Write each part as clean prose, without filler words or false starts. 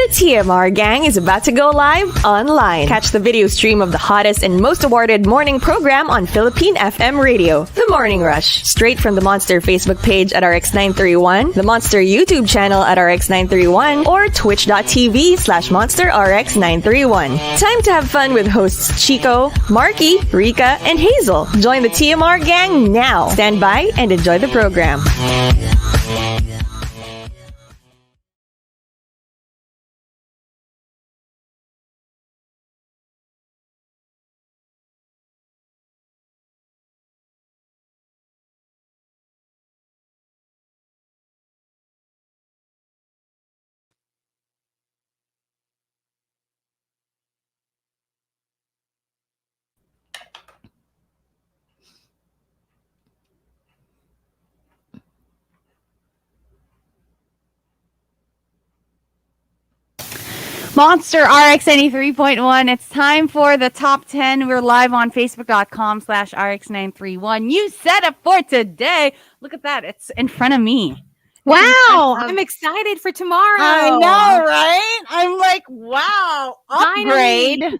TMR gang is about to go live online. Catch the video stream of the hottest and most awarded morning program on Philippine FM radio, The Morning Rush. Straight from the Monster Facebook page at RX931, the Monster YouTube channel at RX931, or twitch.tv/Monster RX931. Time to have fun with hosts Chico, Marky, Rica, and Hazel. Join the TMR gang now. Stand by and enjoy the program. Monster RX93.1. It's time for the top 10. We're live on Facebook.com/RX931. New setup for today. Look at that. It's in front of me. Wow. I'm excited for tomorrow. I know, right? I'm like, wow. Upgrade.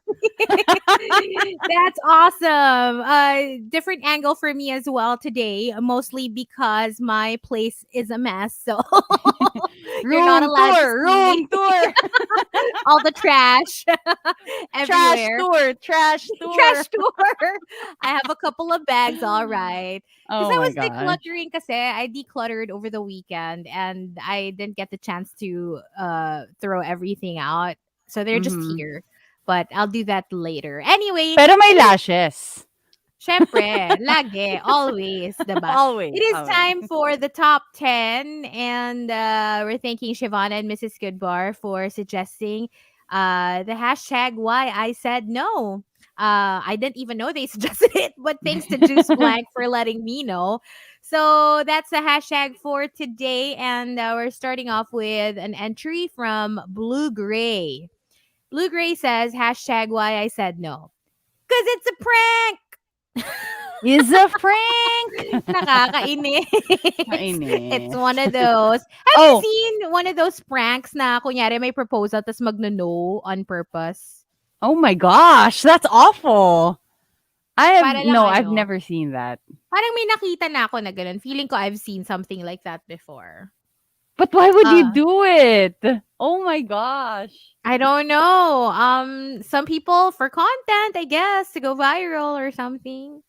That's awesome. Different angle for me as well today, mostly because my place is a mess. So you're not allowed to see room tour. all the trash everywhere. Trash tour. I have a couple of bags, all right. Because I was decluttering kasi I decluttered over the weekend and I didn't get the chance to throw everything out. So they're just here. But I'll do that later. Anyway. Pero may lashes. Syempre, lagi, always, diba? Always. It is time for the top 10 and we're thanking Shivana and Mrs. Goodbar for suggesting the hashtag why I said no. I didn't even know they suggested it, but thanks to Juice Blank for letting me know. So that's the hashtag for today. And we're starting off with an entry from Blue Gray. Blue Gray says, hashtag why I said no. Because it's a prank. It's a prank. Nakakainis. It's one of those. Have you seen one of those pranks na kunyari may proposal tas magno-no on purpose? Oh my gosh, that's awful. I've ano, never seen that. Parang may nakita na ako na ganun. Feeling ko I've seen something like that before. But why would you do it? Oh my gosh. I don't know. Some people for content, I guess, to go viral or something.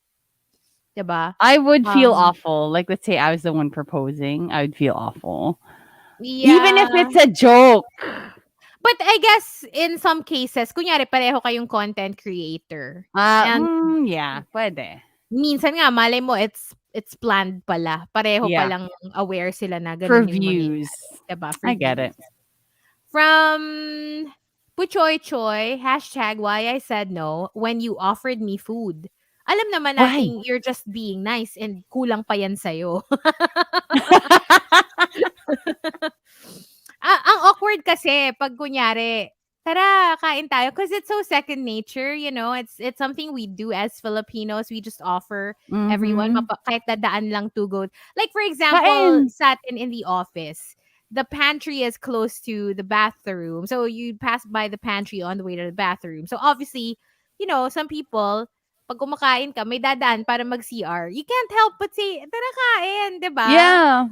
Diba? I would feel awful. Like, let's say I was the one proposing. I would feel awful. Yeah. Even if it's a joke. But I guess in some cases, kunyari pareho kayong content creator. Yeah, pwede. Minsan nga, malay mo, it's planned pala. Pareho palang aware sila na ganun for yung views. Diba? I get it. From Puchoy Choy, hashtag why I said no when you offered me food. Alam naman natin you're just being nice and kulang pa yan sa'yo. Ang awkward kasi pag kunyari, tara, kain tayo. Because it's so second nature, you know. It's something we do as Filipinos. We just offer everyone, kahit dadaan lang to go. Like, for example, sat in the office. The pantry is close to the bathroom. So, you pass by the pantry on the way to the bathroom. So, obviously, you know, some people, pag kumakain ka, may dadaan para mag-CR. You can't help but say, tara kain, diba? Yeah.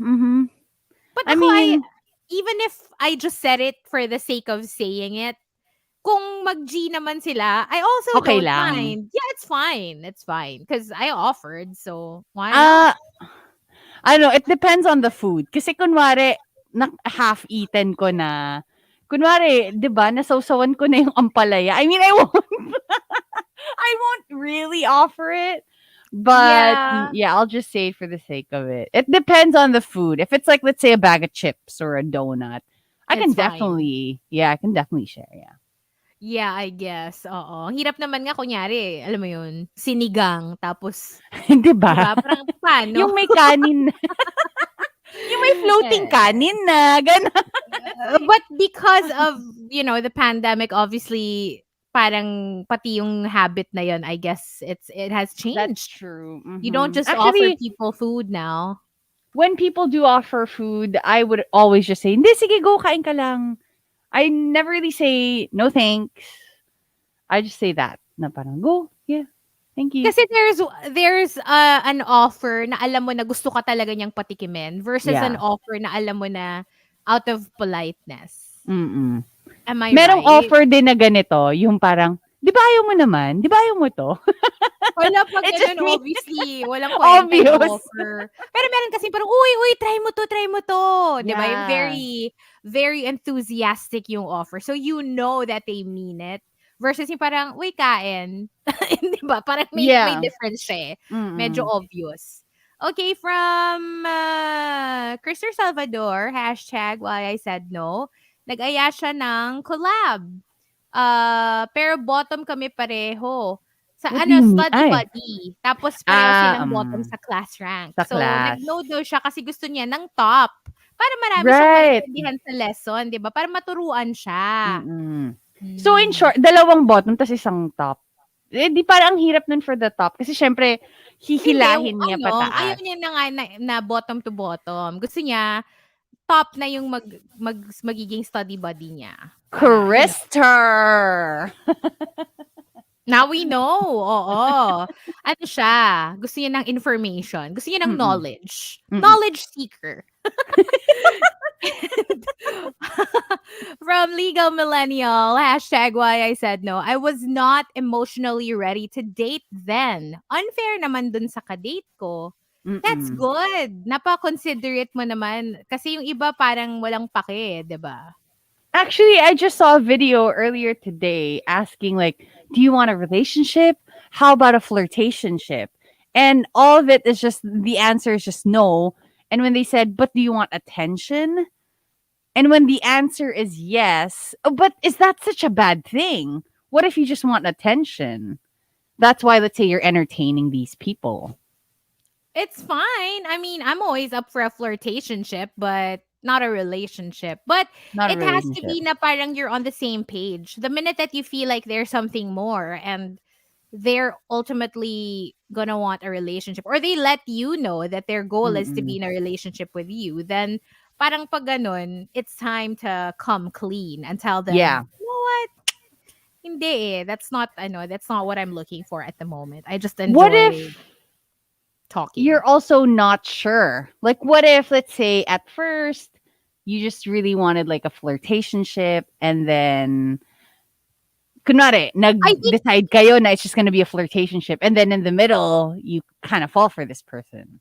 But even if I just said it for the sake of saying it, kung mag-G naman sila, I also don't mind. Yeah, it's fine. It's fine. Because I offered, so why not? I don't know. It depends on the food. Kasi kunwari, half-eaten ko na. Kunwari, di ba, nasawsawan ko na yung ampalaya. I mean, I won't really offer it. But yeah, I'll just say it for the sake of it. It depends on the food. If it's like, let's say, a bag of chips or a donut, I can definitely share, yeah. Yeah, I guess. Oo. Hirap naman nga, kunyari, alam mo yun, sinigang, tapos, Di ba? Parang paano? Yung may kanin. Yung may floating kanin na, gano'n. But because of, you know, the pandemic, obviously, parang pati yung habit na yun, I guess it has changed. That's true. You don't just offer people food now. When people do offer food, I would always just say, hindi, sige, go, kain ka lang. I never really say no thanks. I just say that. Na parang go. Yeah. Thank you. Kasi there's an offer na alam mo na gusto ka talaga niyang patikimin versus an Yeah. offer na alam mo na out of politeness. Mm. Am I Merong right? offer din na ganito, yung parang, di ba ayaw mo naman? Di ba ayaw mo to? Wala pag It just ganun, means obviously, walang kwenta yung obvious. offer. Pero meron kasi parang, uy, uy, try mo to. Di ba? Yung Yeah. very, very enthusiastic yung offer. So you know that they mean it. Versus yung parang, uy, kain. Di ba? Parang may Yeah. difference siya eh. Medyo Mm. obvious. Okay, from Christopher Salvador, hashtag why I said no. Nag-aya siya ng collab. Pero bottom kami pareho. Sa What do you mean? study Ay. buddy. Tapos pareho silang bottom sa class rank. Sa So, class. nag-no daw siya kasi gusto niya ng top. Para marami siyang Right. maintindihan sa lesson, 'di ba? Para maturuan siya. Mm. So in short, dalawang bottom tas isang top. Eh, di parang ang hirap nun for the top. Kasi syempre, Hindi, hihilahin niya ayaw pataas. niya na nga na bottom to bottom. Gusto niya top na yung magiging study buddy niya. Para, Krister! now we know. Oo. Ano siya? Gusto niya ng information. Gusto niya ng knowledge. Knowledge seeker. From Legal Millennial, hashtag why I said no. I was not emotionally ready to date then. Unfair naman dun sa kadate ko. That's good. Napa-considerate mo naman. Kasi yung iba parang walang pake, di ba? Actually, I just saw a video earlier today asking, like, do you want a relationship? How about a flirtationship? And all of it is just, the answer is just no. And when they said, but do you want attention? And when the answer is yes, but is that such a bad thing? What if you just want attention? That's why, let's say you're entertaining these people. It's fine. I mean, I'm always up for a flirtationship, but not a relationship. But it has to be na parang you're on the same page. The minute that you feel like there's something more and they're ultimately gonna want a relationship, or they let you know that their goal is to be in a relationship with you, then parang pag ganun, it's time to come clean and tell them, Yeah. you know what? Hindi eh. That's not what I'm looking for at the moment. I just enjoy What if talking. You're also not sure? Like, what if, let's say, at first, you just really wanted like a flirtationship, and then kunwari, nag-decide kayo na it's just gonna be a flirtationship, and then in the middle, you kind of fall for this person.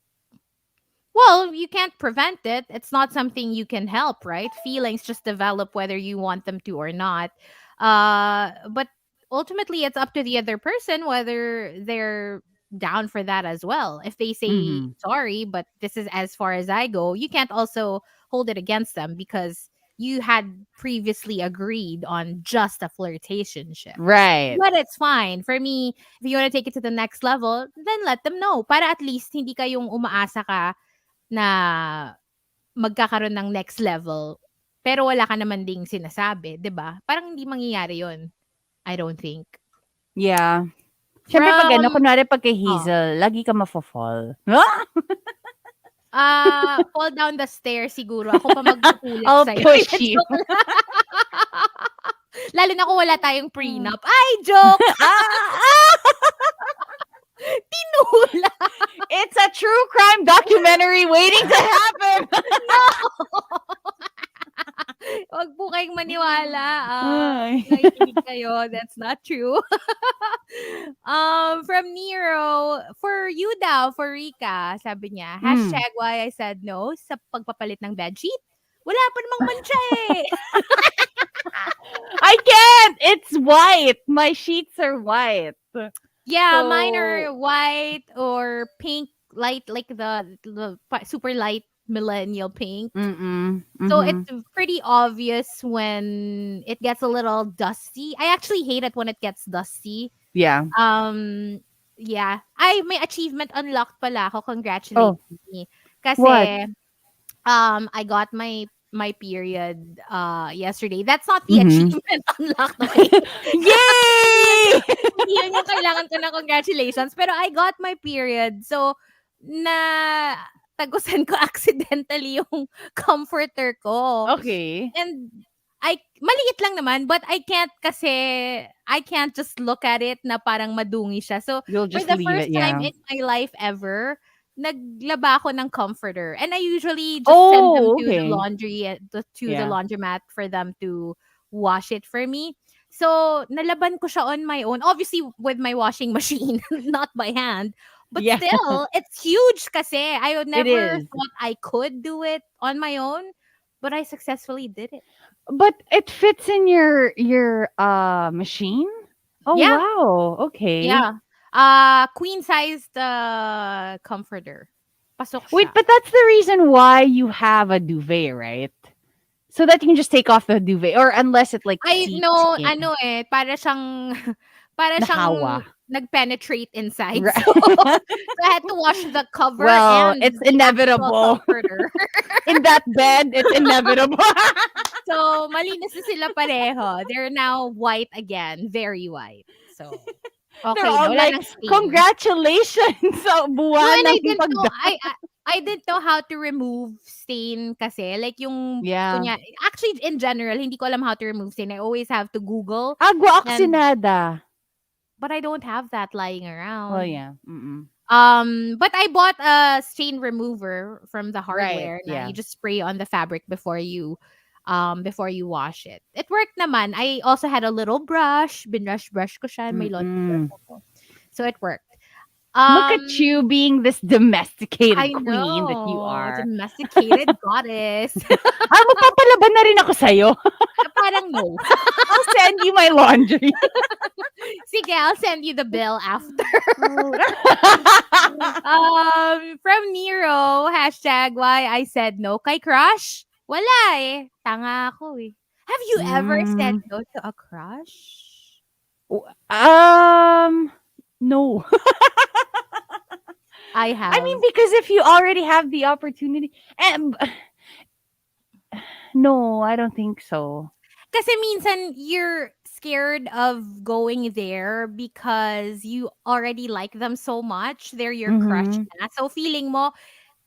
Well, you can't prevent it. It's not something you can help, right? Feelings just develop whether you want them to or not. But ultimately, it's up to the other person whether they're down for that as well. If they say sorry, but this is as far as I go, you can't also hold it against them because you had previously agreed on just a flirtationship. Right. But it's fine. For me, if you want to take it to the next level, then let them know. Para at least hindi kayong umaasa ka na magkakaroon ng next level pero wala ka naman ding sinasabi, 'di ba? Parang hindi mangyayari 'yon. I don't think. Yeah. Siyempre pag ano, kunwari pag kay Hazel, lagi ka mafo-fall. Fall down the stairs siguro. Ako pa magtutulak I'll sa'yo. push you. Lalo na kung wala tayong prenup. Ay, joke! Tinula! It's a true crime documentary waiting to happen! No! Wag po kayong maniwala. Nakikinig kayo. That's not true. From Nero, for you daw, for Rica, sabi niya, hashtag why I said no sa pagpapalit ng bedsheet. Wala pa namang mancha eh. I can't! It's white. My sheets are white. Yeah, mine are white or pink, light, like the super light millennial pink. So it's pretty obvious when it gets a little dusty. I actually hate it when it gets dusty. Yeah. Yeah. May achievement unlocked pala ako. Congratulate me. Kasi, what? I got my period yesterday. That's not the achievement unlocked. Okay? Yay! Hindi yun yung kailangan ko na congratulations. Pero I got my period. So, tagusan ko accidentally yung comforter ko. Okay. And maliit lang naman, but I can't just look at it na parang madungi siya. So, You'll for just the leave first it, time yeah. in my life ever, naglaba ako ng comforter. And I usually just send them Oh, to the okay. laundry, to the Yeah. laundromat for them to wash it for me. So, nalaban ko siya on my own. Obviously, with my washing machine, not by hand. But Yeah, still, it's huge kasi. I would it never is. thought I could do it on my own, but I successfully did it. But it fits in your machine? Oh, Yeah, wow. Okay. yeah. Queen sized comforter. Pasok Wait, siya. but that's the reason why you have a duvet, right? So that you can just take off the duvet, or unless it like I seeps know, in. ano para siyang para Nahawa. siyang nag-penetrate inside. Right. So I had to wash the cover Well, and it's the actual inevitable. comforter. In that bed, it's inevitable. So, malinis na sila pareho. They're now white again, very white. So, They're okay na, all wala like, ng stain. congratulations sa No, buwan and ng I didn't know pagda. I didn't know how to remove stain kasi. Like yung Yeah. actually in general, hindi ko alam how to remove stain. I always have to Google Agua and oxinada. but I don't have that lying Oh, around. yeah. Mm-mm. But I bought a stain remover from the Right. hardware na Yeah. you just spray on the fabric before you wash it. It worked naman. I also had a little brush, brush ko siya, may laundry brush Mm-mm. ako. So it worked. Look at you being this I domesticated queen that you know, are. domesticated goddess. Magpapalaban na rin ako sa'yo. Parang no. I'll send you my laundry. Sige, I'll send you the bill after. Oh. From Nero, hashtag why I said no kay crush. Wala eh. Tanga ako eh. Have you ever said Mm, no to a crush? um, no. I I mean, have. because if you already have the opportunity, no, I don't think so. Kasi minsan you're scared of going there because you already like them so much. They're your crush Mm-hmm. na. So feeling mo,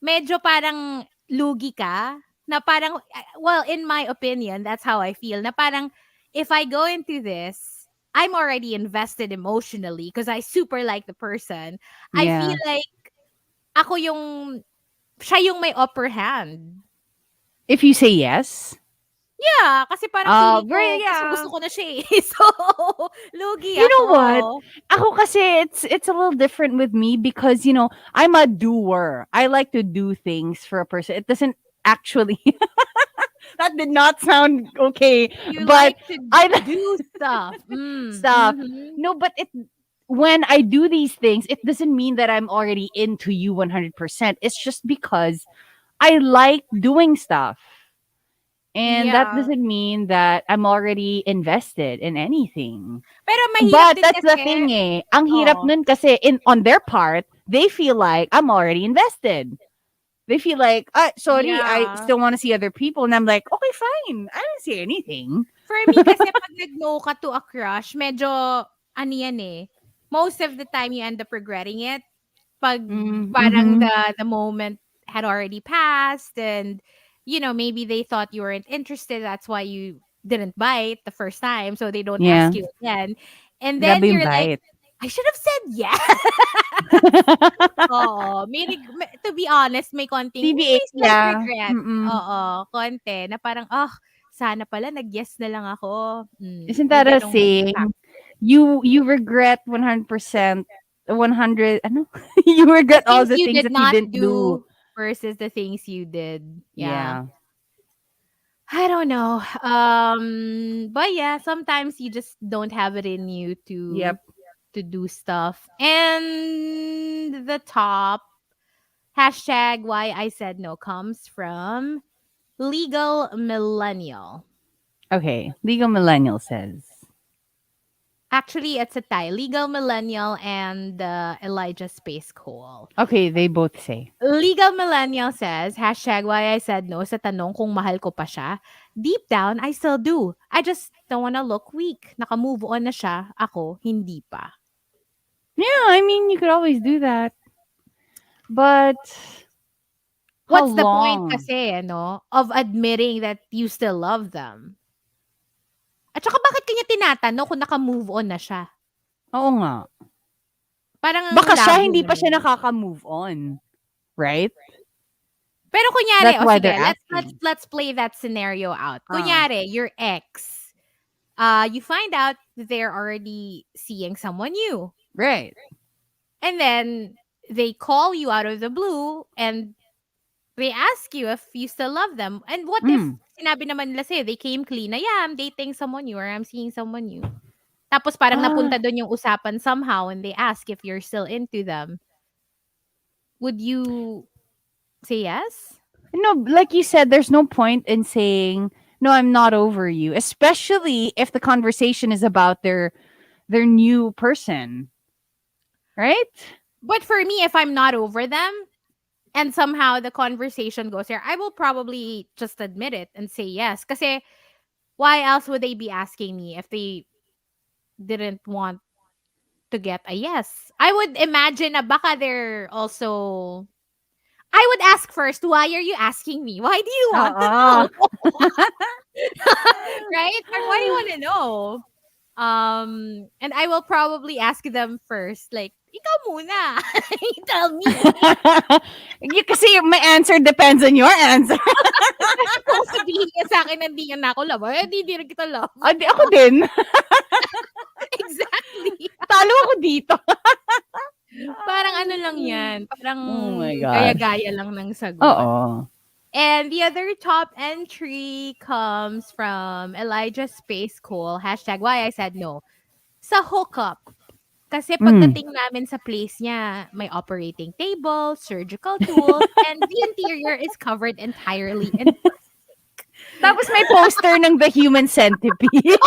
medyo parang lugi ka. Na parang, well, in my opinion, that's how I feel. Na parang, if I go into this, I'm already invested emotionally because I super like the person. I feel Yeah. like ako siya yung may upper hand. If you say yes. Yeah, kasi parang feeling ko, Yeah. gusto ko na siya eh. So, lugi You know what? ako. Ako kasi it's a little different with me because I'm a doer. I like to do things for a person. It doesn't actually that did not sound okay, You but like to I do stuff. stuff. Mm-hmm. No, but when I do these things, it doesn't mean that I'm already into you 100%. It's just because I like doing stuff. And that Yeah. doesn't mean that I'm already invested in anything. Pero mahirap But din that's the kasi, thing eh. Ang hirap oh, nun kasi on their part, they feel like I'm already invested. They feel like, sorry, I yeah. still want to see other people. And I'm like, okay, fine. I don't see anything. For me kasi pag nag-no ka to a crush, medyo, ano yan eh, most of the time you end up regretting it. Pag parang Mm-hmm. the moment had already passed and, maybe they thought you weren't interested. That's why you didn't bite the first time. So they don't Yeah. ask you again. And then Grabe yung you're like, bite. I should have said yes. Oo. To be honest, TBA, may slight yeah. regret. Mm-mm. Oo, konti. Na parang, sana pala nag-yes na lang ako. Isn't May that a ganong saying? You regret 100%, 100, ano? You the regret all things the you things did that you not didn't do. do versus the things you did. Yeah. Yeah. I don't know. But yeah, sometimes you just don't have it in you to Yep. do stuff. And the top hashtag why I said no comes from Legal Millennial. Okay. Legal Millennial says. Actually, it's a tie. Legal Millennial and Elijah Space Coal. Okay, they both say. Legal Millennial says, hashtag why I said no sa tanong kung mahal ko pa siya. Deep down, I still do. I just don't wanna look weak. Naka-move on na siya. Ako, hindi pa. Yeah, I mean, you could always do that. But how What's the point long? kasi, of admitting that you still love them? At saka bakit kanya tinatanong kung naka-move on na siya? Oo nga. Parang ang Baka siya labo hindi pa siya naman. nakaka-move on. Right? Pero kunyari, That's why sige, they're asking. let's play that scenario out. Ah. Kunyari, your ex, you find out that they're already seeing someone new. Right. And then they call you out of the blue and they ask you if you still love them. And what if sinabi naman nila sa'yo, they came clean na, yeah, I'm dating someone new or I'm seeing someone new. Tapos parang napunta doon yung usapan somehow and they ask if you're still into them. Would you say yes? No, like you said, there's no point in saying, no, I'm not over you. Especially if the conversation is about their new person. Right? But for me, if I'm not over them and somehow the conversation goes there, I will probably just admit it and say yes. Kasi why else would they be asking me if they didn't want to get a yes? I would imagine na baka they're also... I would ask first, why are you asking me? Why do you want to know? Right? Or why do you want to know? And I will probably ask them first, like, ikaw muna. You tell me. Kasi my answer depends on your answer. Kung sabihin niya sa akin, hindi niya na ako love, hindi rin kita love. Ako din. Exactly. Talo ako dito. Parang ano lang yan. Parang Oh my God. gaya-gaya lang ng sagot. Oo. And the other top entry comes from Elijah Space Cool. #why I said no. Sa hookup. Kasi pagdating namin sa place niya, may operating table, surgical tools, and the interior is covered entirely in plastic. Tapos may poster ng The Human Centipede.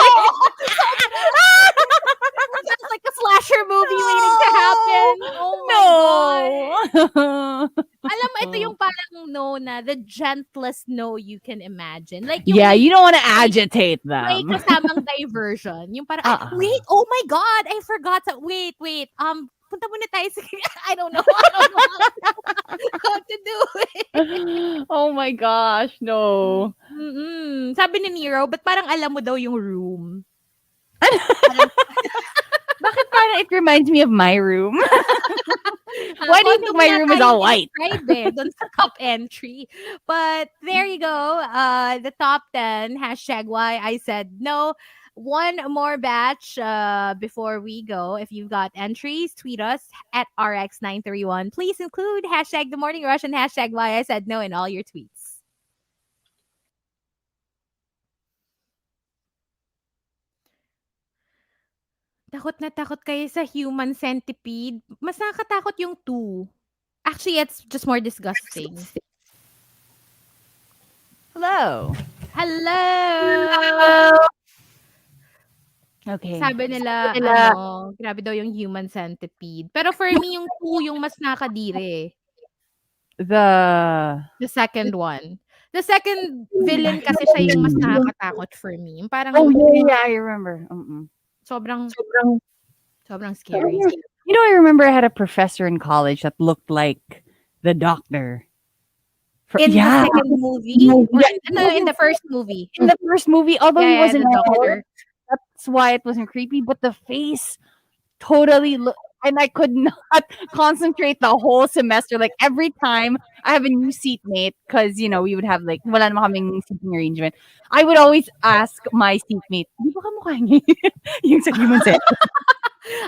It's like a slasher movie waiting to happen. Oh my God. Alam mo, ito yung parang no na the gentlest no you can imagine. Like yung you don't want to agitate may them. kasamang diversion. Yung parang, wait, oh my God, I forgot. Wait. Punta muna tayo sa... I don't know how to do it. Oh my gosh, no. Sabi ni Nero, but parang alam mo daw yung room. Bakit parang it reminds me of my room? Why do you think my room is all white? Right there, dun sa top entry. But there you go. The top 10, #why I said no. One more batch before we go. If you've got entries, tweet us at RX931. Please include #The Morning Rush and #why I said no in all your tweets. Takot na takot kayo sa human centipede. Mas nakakatakot yung 2. Actually, it's just more disgusting. Hello. Okay. Sabi nila, grabe daw yung human centipede. Pero for me, yung 2 yung mas nakakadiri. The second one. The second villain kasi siya yung mas nakakatakot for me. Yung parang, yeah, I remember. sobrang scary. You know, I remember I had a professor in college that looked like the doctor. In the second movie? Or in the first movie? In the first movie, although he wasn't the doctor. That's why it wasn't creepy, but the face totally and I could not concentrate the whole semester. Like every time I have a new seatmate, because we would have like wala naman kaming seating arrangement. I would always ask my seatmate, "Di ba kamukha niya yung sa human set?"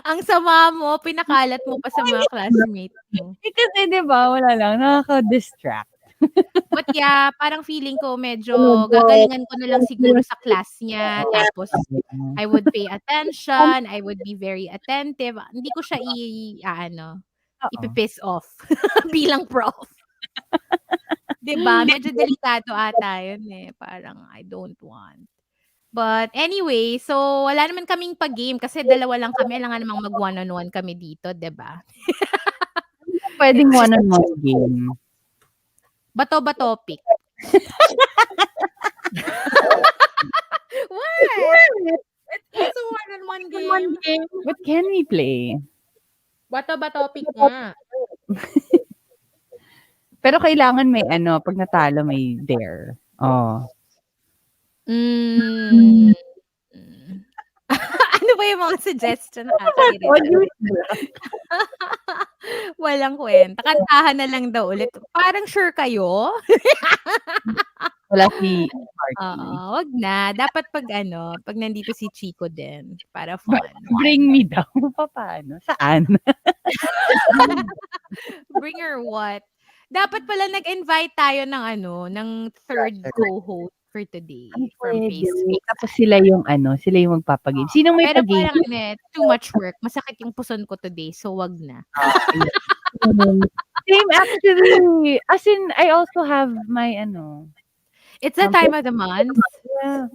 Ang sama mo, pinakalat mo pa sa mga classmates mo. Kasi di ba, wala lang, nakaka-distract. But yeah, parang feeling ko medyo gagalingan ko na lang siguro sa class niya. Tapos, I would pay attention. I would be very attentive. Hindi ko siya ipipiss off bilang prof. Diba? Medyo delikado ata yun eh. Parang, I don't want. But anyway, so wala naman kaming pag-game kasi dalawa lang kami. Alangan namang mag-one-on-one kami dito, diba? Pwedeng one-on-one game. Bato ba topic? What? It's a one-on-one game. What can we play? Bato ba topic nga? Pero kailangan may pag natalo may dare. Oh. yung mga suggestion nakaka-irita. Walang kwenta. Kantahan na lang daw ulit. Parang sure kayo? Wala si Oo, Marky. wag na. Dapat 'pag nandito si Chico din para fun. Bring me daw. Paano? Saan? Bring her what? Dapat pala nag-invite tayo ng third co-host for today from Pwede. Facebook. Tapos sila yung magpapagame. Sinong may Pero pag-game? parang too much work. Masakit yung puson ko today, so wag na. Same actually. As in, I also have my It's the time of the month. Yeah.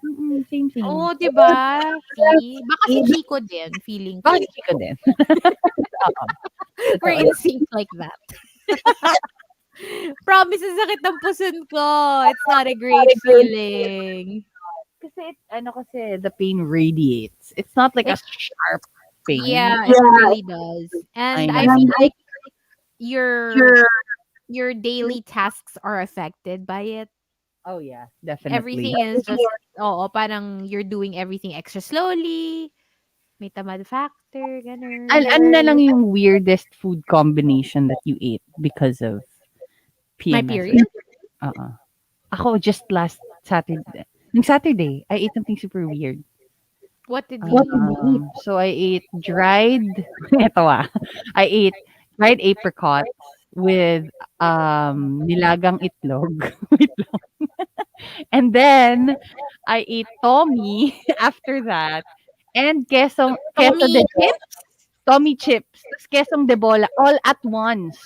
Same. Oo, 'di ba? See? Baka si Chico din, feeling ko. Bakit ko din? Oo. We're in sync like that. Promise, ang sakit ng puson ko. It's not a great feeling. Kasi the pain radiates. It's not like a sharp pain. Yeah, it really does. And I feel like your daily tasks are affected by it. Oh yeah, definitely. Everything is just, parang you're doing everything extra slowly. May tamad factor, ganun. Ano na lang yung weirdest food combination that you ate because of PMS? My period? Ako just last Saturday. Yung Saturday, I ate something super weird. What did you eat? So I ate dried, I ate dried apricot with nilagang itlog. Wait lang. And then I ate Tommy after that and queso de chips. Tommy chips. Tapos quesong de bola all at once.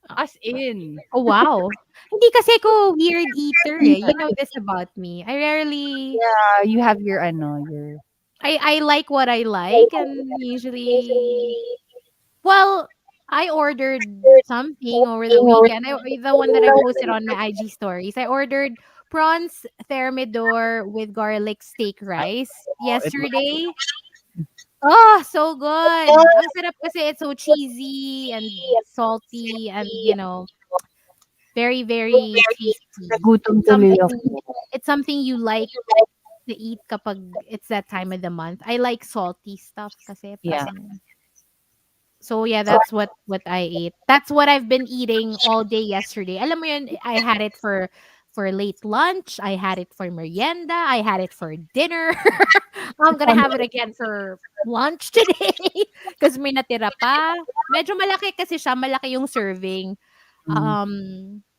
As in. Oh, wow. Hindi kasi ako weird eater eh. You know this about me. I rarely... Yeah, you have your I like what I like, and usually... Well, I ordered something over the weekend. The one that I posted on my IG stories. I ordered prawns thermidor with garlic steak rice yesterday. Oh, so good. Ang sarap kasi it's so cheesy and salty and, very, very tasty. Nagutom tuloy ako. It's something you like to eat kapag it's that time of the month. I like salty stuff kasi. Yeah. So yeah, that's what I ate. That's what I've been eating all day yesterday. Alam mo yun, I had it for late lunch. I had it for merienda. I had it for dinner. I'm gonna have it again for lunch today because may natira pa. Medyo malaki kasi siya. Malaki yung serving.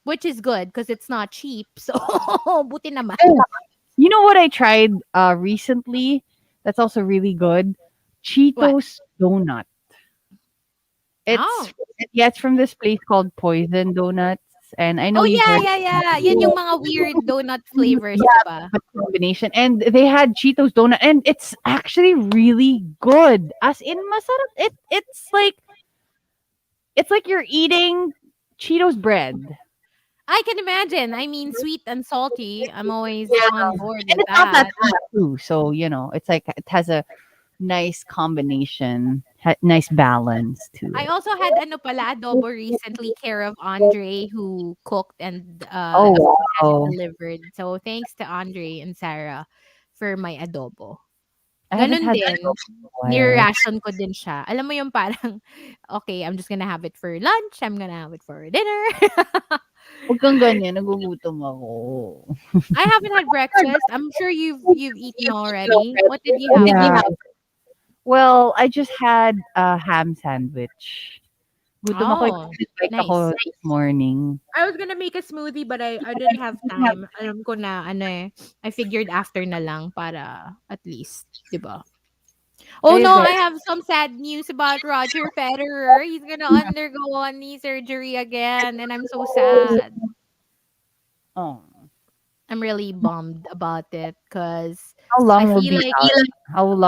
Which is good because it's not cheap. So, buti naman. You know what I tried recently? That's also really good. Cheetos donut. It's from this place called Poison Donuts. And I know yeah. Yan yung mga weird donut flavors, diba? Combination. And they had Cheetos donut. And it's actually really good. As in, masarap. It's like you're eating Cheetos bread. I can imagine. I mean, sweet and salty. I'm always on board with and it's that. not that sweet too. So, it's like it has a nice combination, nice balance to it. I also had adobo recently, care of Andre, who cooked and delivered. So thanks to Andre and Sarah for my adobo. Ganun din. Nire-ration ko din siya. Alam mo yung parang, okay, I'm just gonna have it for lunch. I'm gonna have it for dinner. Huwag kang ganyan. Nagugutom ako. I haven't had breakfast. I'm sure you've eaten already. What did you have? Well, I just had a ham sandwich. Gutom ako. Nice. Ako this morning. I was gonna make a smoothie but I didn't have time. Alam ko na I figured after na lang para at least, 'di ba? Oh no, I have some sad news about Roger Federer. He's gonna undergo a knee surgery again and I'm so sad. Oh. I'm really bummed about it because how long will he be out?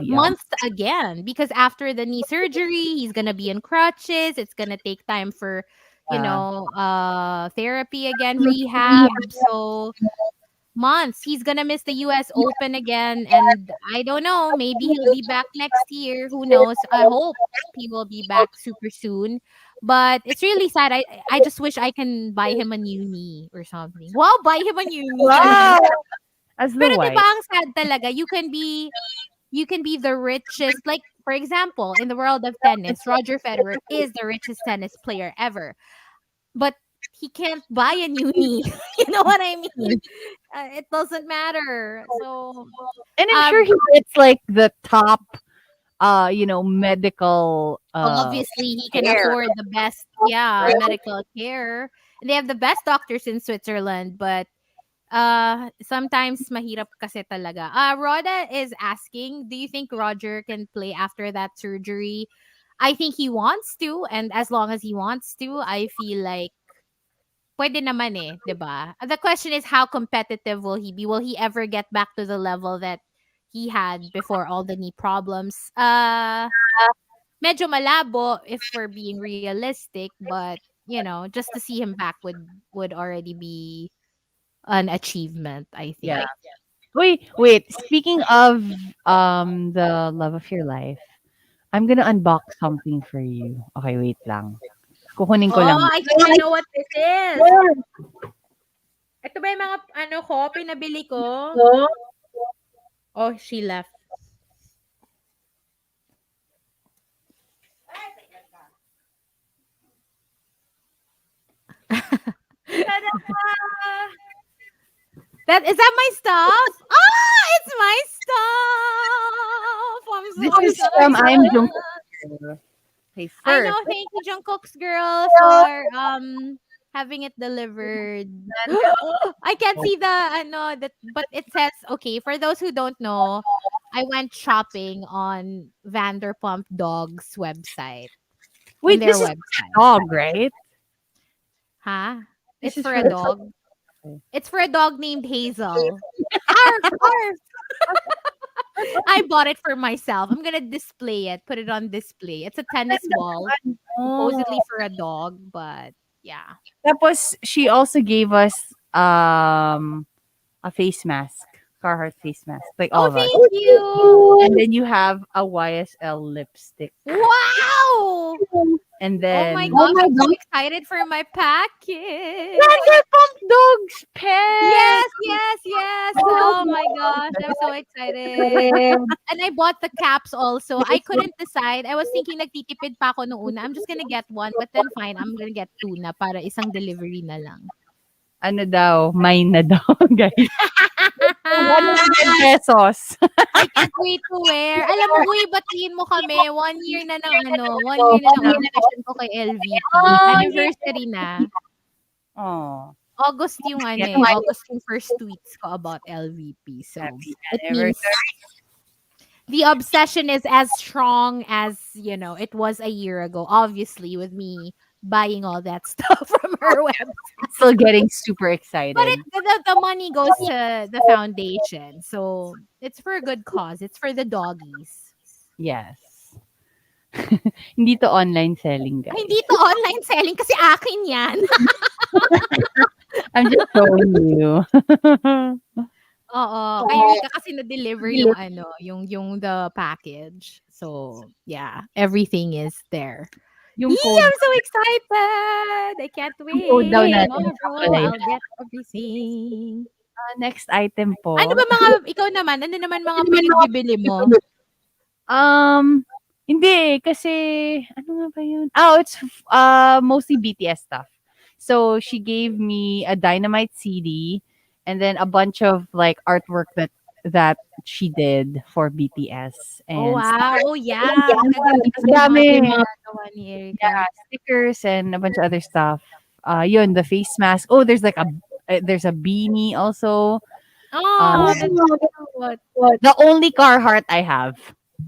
Months again, because after the knee surgery, he's gonna be in crutches. It's gonna take time for, therapy again, rehab. So months. He's gonna miss the US Open again, and I don't know. Maybe he'll be back next year. Who knows? I hope he will be back super soon. But it's really sad. I just wish I can buy him a new knee or something. Wow, buy him a new knee. Wow! As the Pero wife. diba ang sad talaga? You can be you can be the richest. Like, for example, in the world of tennis, Roger Federer is the richest tennis player ever, but he can't buy a new knee. You know what I mean? It doesn't matter. So, And I'm sure um, he gets like the top medical obviously, he can care, afford the best, yeah, right? medical care. They have the best doctors in Switzerland, but sometimes mahirap kasi talaga. Rhoda is asking, do you think Roger can play after that surgery? I think he wants to, and as long as he wants to, I feel like pwede naman eh, 'di ba? The question is, how competitive will he be? Will he ever get back to the level that he had before all the knee problems? Medyo malabo if we're being realistic, but just to see him back would already be an achievement, I Yeah. think. Wait. Speaking of the love of your life, I'm gonna unbox something for you. Okay, wait lang. Kukunin ko Oh, lang. I think I know what this is. Ito ba yung mga pinabili ko? Oh, she left. That is that my stuff? Ah, it's my stuff. I'm This so is from I'm excited. Jungkook. Okay, I know. first. Thank you, Jungkook's girl, for having it delivered. I can't see the that, but it says okay. For those who don't know, I went shopping on Vanderpump Dog's website. On Wait, their this is website. dog, right? Huh? This It's is for for a a dog. dog. It's for a dog named Hazel. Arf, arf. I bought it for myself. I'm gonna display it, put it on display. It's a tennis ball, Oh. supposedly for a dog, but yeah. Tapos, she also gave us a face mask. Carhartt face mask. Like all Oh, of us. thank you. And then you have a YSL lipstick. Wow! And Oh my then gosh, I'm so excited for my package. Vanderpump Dogs pen! Yes, yes, yes. Oh my gosh, I'm so excited. And I bought the caps also. I couldn't decide. I was thinking nagtitipid pa ako nung una. I'm just gonna get one, but then fine, I'm gonna get two na para isang delivery na lang. Ano daw, mine na daw, guys. 100 pesos. I can't wait to wear. Alam mo, uy, batiin mo kami. 1 year na ng 1 year na ng obsession ko kay LVP. Oh, Anniversary na. oh, August yung yeah. August yung first tweets ko about LVP. So, Happy it means anniversary. the obsession is as strong as, it was a year ago. Obviously, with me buying all that stuff from her website. Still getting super But excited. the money goes to the foundation. So, it's for a good cause. It's for the doggies. Yes. Hindi to online selling, Ay, guys. hindi to online selling kasi akin yan. I'm just showing you. Oo, kay Rica kasi na-deliver yung the package. So, yeah, everything is there. Yung Yee, code, I'm so excited! I can't code daw wait. natin. Tomorrow, I'll get everything. Next item Ano po. ba ikaw naman, ano naman mga pinagbibili mo? Hindi kasi ano nga ba yun? Oh, it's mostly BTS stuff. So she gave me a Dynamite CD and then a bunch of like artwork that she did for BTS Oh, and wow. Oh, yeah. Magaganda kasi yung dami. mga gawa ni Erica. Yeah, stickers and a bunch of other stuff. Yun, the face mask. Oh, there's like there's a beanie also. Oh, that's what. The only Carhartt I have.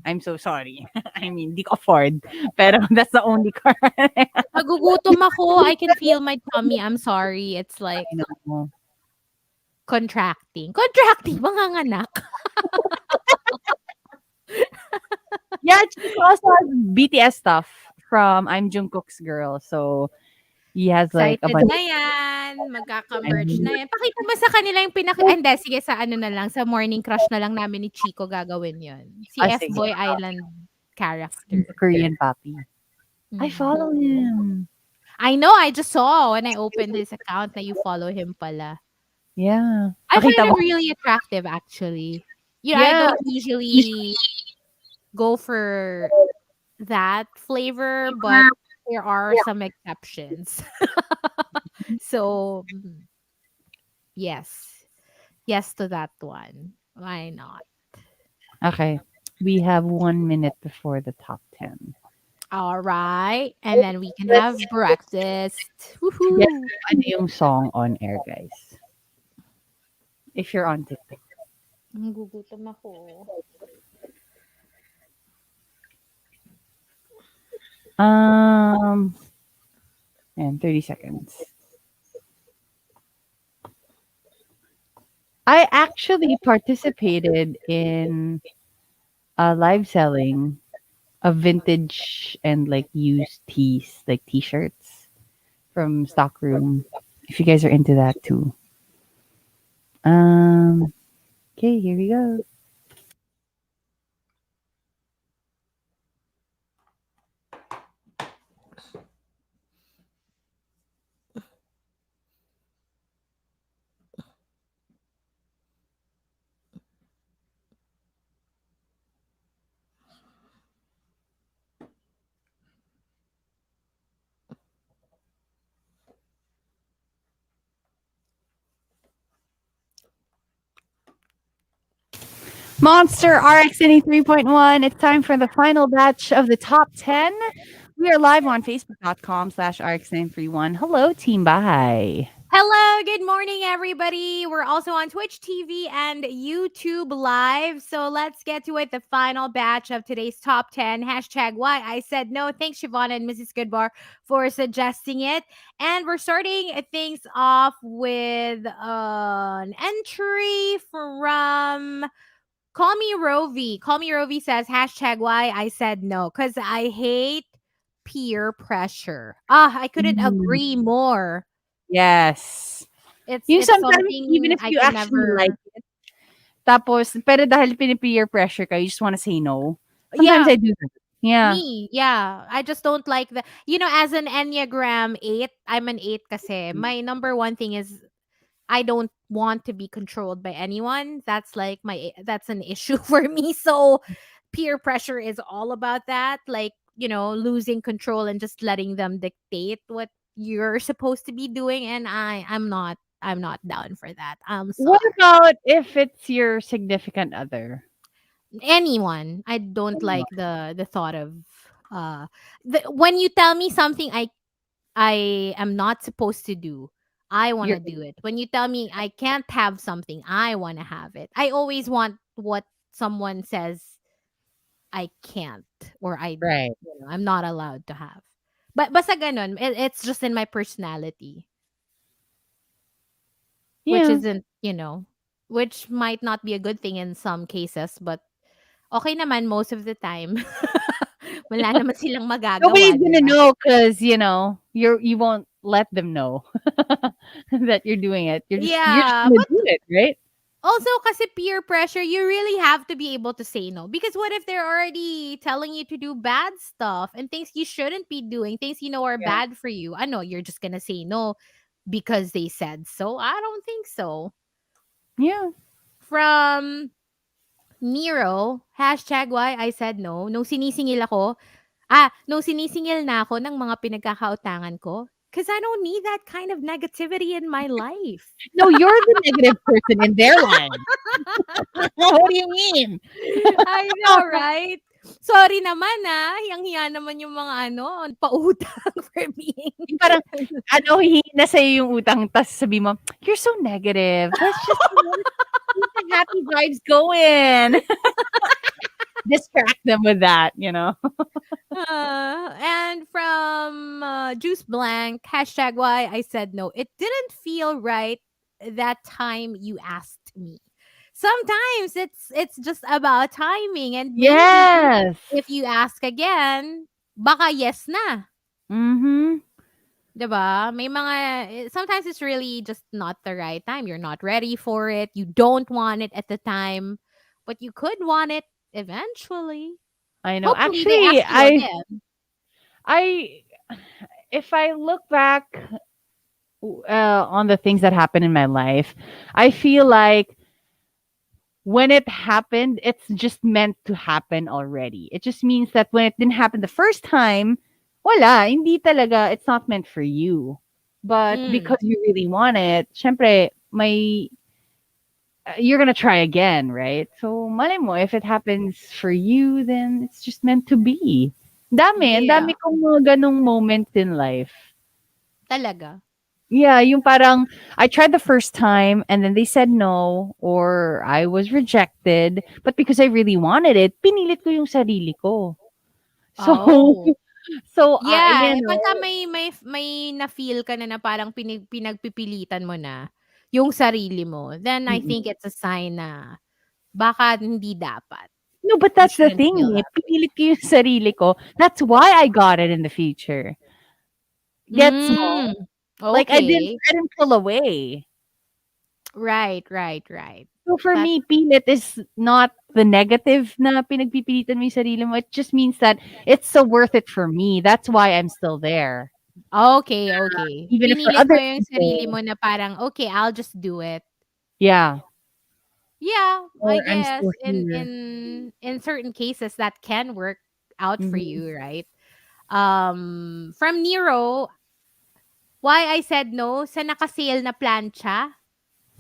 I'm so sorry. I mean, di ko afford. Pero that's the only Carhartt I have. Nagugutom ako. I can feel my tummy. I'm sorry. It's like I know. contracting. Contracting, manganganak. Yeah, she also has BTS stuff from I'm Jungkook's girl. So he has like a Excited bunch. na yan. Magkaka-merch na yan. Pakita mo sa kanila yung hindi, sige, sa na lang, sa Morning Crush na lang namin ni Chico gagawin yun. Si Sige. F-Boy Island character. The Korean papi. I follow him. I know, I just saw when I opened his account na you follow him pala. Yeah. I find Pakita him mo. really attractive, actually. I Yeah. don't usually go for that flavor, but there are some exceptions. So, yes. Yes to that one. Why not? Okay. We have 1 minute before the top 10. All right. And then we can Let's have breakfast. guess Woohoo. ano yung song on air, guys. If you're on TikTok. Gugutom ako. Um, and 30 seconds. I actually participated in live selling of vintage and like used tees, like t-shirts from Stockroom. If you guys are into that too. Um, okay, here we go. Monster RX93.1. It's time for the final batch of the top 10. We are live on Facebook.com/RX931. Hello, Team Bye. Hello, good morning, everybody. We're also on Twitch TV and YouTube Live. So let's get to it. The final batch of today's top 10. Hashtag why I said no. Thanks, Siobhan and Mrs. Goodbar, for suggesting it. And we're starting things off with an entry from Call Me Rovi. Call Me Rovi says, hashtag why I said no. Because I hate peer pressure. I couldn't Mm, agree more. yes. Yung It's sometimes, even something if I you can actually like never. it, tapos, pero dahil pinipeer pressure ka, you just want to say no. Sometimes Yeah, I do that. Yeah. me. Yeah, I just don't like the. As an Enneagram 8, I'm an 8 kasi. My number one thing is I don't want to be controlled by anyone. That's an issue for me. So peer pressure is all about that. Like, losing control and just letting them dictate what you're supposed to be doing. And I'm not down for that. I'm What sorry. about if it's your significant other? Anyone. I don't like the thought of uh when you tell me something I am not supposed to do. I want You're to do it. When you tell me I can't have something, I want to have it. I always want what someone says I can't, or right. I'm not allowed to have. But basta ganun, it's just in my personality, which Yeah. isn't, which might not be a good thing in some cases, but okay naman most of the time. Wala naman silang Nobody's magagawa, 'di gonna ba? know because you won't let them know that you're doing it. You're just Yeah, gonna but do it, right? also kasi peer pressure, you really have to be able to say no. Because what if they're already telling you to do bad stuff and things you shouldn't be doing, things are Yeah. bad for you? I know you're just gonna say no because they said so. I don't think so. Yeah. From Nero, hashtag why I said no. Nung sinisingil na ako ng mga pinagkakautangan ko, because I don't need that kind of negativity in my life. No, you're the negative person in their life. What do you mean? I know, right? Sorry naman, hiyang-hiya naman yung mga pautang for being. Yung parang, hihingi na sa'yo yung utang, tas sabi mo, "You're so negative. Let's just, keep the happy vibes going." Distract them with that, you know? And from Juice Blank, hashtag why I said no. It didn't feel right that time you asked me. Sometimes it's just about timing, and maybe Yes. if you ask again, baka yes na. Mhm. 'Di ba? Sometimes it's really just not the right time. You're not ready for it. You don't want it at the time, but you could want it eventually. I know. Hopefully they Actually, ask you again. I if I look back on the things that happened in my life, I feel like when it happened, it's just meant to happen already. It just means that when it didn't happen the first time, wala, hindi talaga, it's not meant for you. But Mm. because you really want it, syempre, you're gonna try again, right? So, malay mo, if it happens for you, then it's just meant to be. Ang Yeah. dami kong mga ganong moments in life. Talaga. Yeah, yung parang I tried the first time and then they said no or I was rejected, but because I really wanted it, pinilit ko yung sarili ko. So, Oh. you Yeah, pagka know, may na-feel ka na parang pinagpipilitan mo na yung sarili mo, then I think mm. it's a sign na baka hindi dapat. No, but You that's the shouldn't thing, feel eh. that way. Pinilit ko yung sarili ko. That's why I got it in the future. Gets mo? Mm. Like Okay. I didn't pull away. Right, right, right. So for That me, pilit is not the negative na pinagpipilitan mo yung sarili mo. It just means that it's so worth it for me. That's why I'm still there. okay, okay. Even if for Pinilit mo other yung sarili people, mo na parang, okay, I'll just do it. yeah. Yeah, I Or I'm guess still in here. in in certain cases that can work out for Mhm. you, right? From Nero, why I said no sa naka-sale na plancha,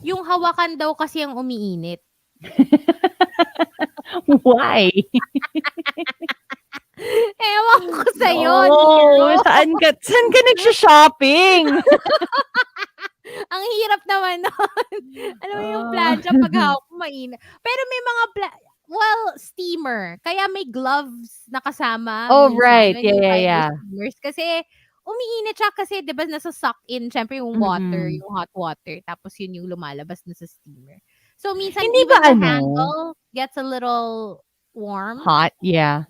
yung hawakan daw kasi ang umiinit. Why? Ewan ko sa'yo, Oh, Nero. saan ka nagsho-shopping? Ang hirap naman nun. Alam mo yung Ah. plancha pag hawak mo mainit. Pero may mga steamer. Kaya may gloves na kasama Oh, minsan right. when Yeah, you yeah, buy those yeah. steamers. Kasi umiinit siya kasi 'di ba nasa-suck in siyempre yung water, Mm. yung hot water tapos yun yung lumalabas na sa steamer. So minsan Hindi ba even the ano, handle gets a little warm. hot? Yeah.